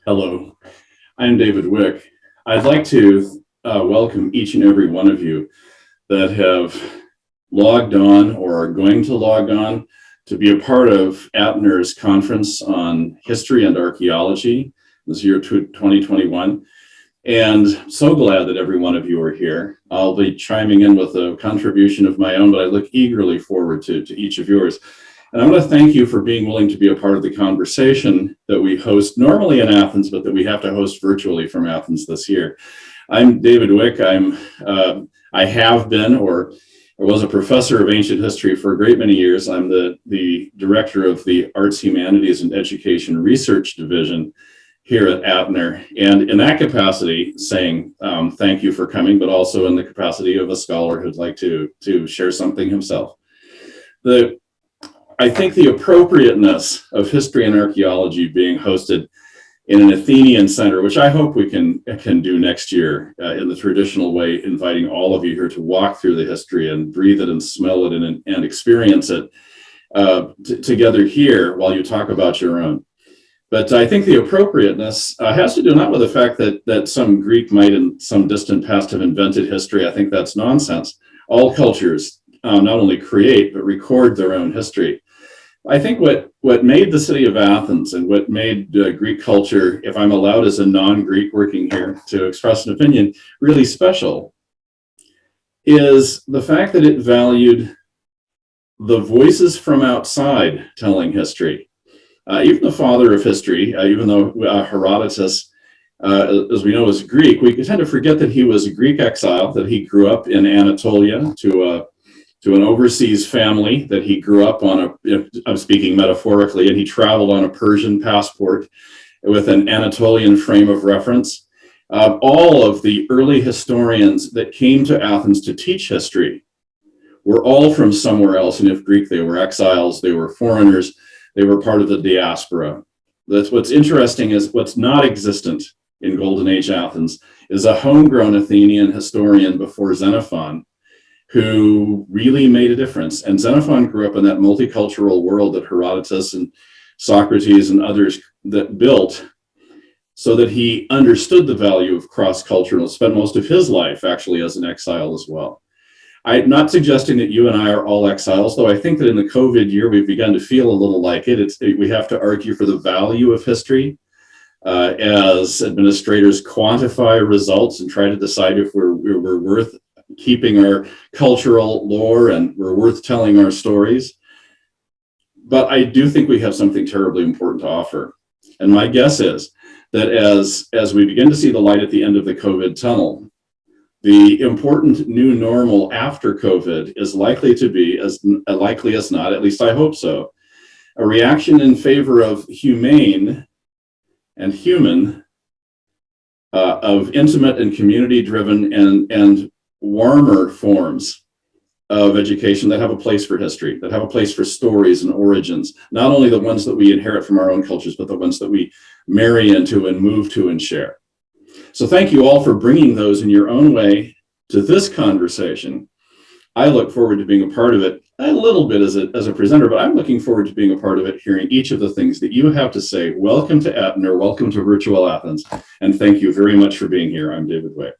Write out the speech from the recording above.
Hello, I'm David Wick. I'd like to welcome each and every one of you that have logged on or are going to log on to be a part of Attiner's conference on history and archaeology this year 2021. And so glad that every one of you are here. I'll be chiming in with a contribution of my own, but I look eagerly forward to each of yours. And I want to thank you for being willing to be a part of the conversation that we host normally in Athens, but that we have to host virtually from Athens this year. I'm David Wick. I have been, or I was a professor of ancient history for a great many years. I'm the director of the Arts, Humanities, and Education Research Division here at Atiner. And in that capacity, saying thank you for coming, but also in the capacity of a scholar who'd like to share something himself. I think the appropriateness of history and archaeology being hosted in an Athenian center, which I hope we can do next year in the traditional way, inviting all of you here to walk through the history and breathe it and smell it and experience it together here while you talk about your own. But I think the appropriateness has to do not with the fact that some Greek might in some distant past have invented history. I think that's nonsense. All cultures not only create, but record their own history. I think what made the city of Athens and what made Greek culture, if I'm allowed as a non-Greek working here to express an opinion, really special is the fact that it valued the voices from outside telling history. Even the father of history, even though Herodotus, as we know, is Greek, we tend to forget that he was a Greek exile, that he grew up in Anatolia to an overseas family, that he grew up on I'm speaking metaphorically, and he traveled on a Persian passport with an Anatolian frame of reference. All of the early historians that came to Athens to teach history were all from somewhere else, and if Greek, they were exiles, they were foreigners, they were part of the diaspora. That's what's interesting is what's not existent in Golden Age Athens is a homegrown Athenian historian before Xenophon who really made a difference. And Xenophon grew up in that multicultural world that Herodotus and Socrates and others that built, so that he understood the value of cross-cultural, spent most of his life actually as an exile as well. I'm not suggesting that you and I are all exiles, though I think that in the COVID year, we've begun to feel a little like it. We have to argue for the value of history as administrators quantify results and try to decide if we're worth keeping our cultural lore and we're worth telling our stories. But I do think we have something terribly important to offer. And my guess is that as we begin to see the light at the end of the COVID tunnel, the important new normal after COVID is likely to be, as likely as not, at least I hope so, a reaction in favor of humane and human, of intimate and community-driven and warmer forms of education that have a place for history, that have a place for stories and origins, not only the ones that we inherit from our own cultures, but the ones that we marry into and move to and share. So thank you all for bringing those in your own way to this conversation. I look forward to being a part of it a little bit as a presenter, but I'm looking forward to being a part of it, hearing each of the things that you have to say. Welcome to Atiner, welcome to Virtual Athens, and thank you very much for being here. I'm David Wick.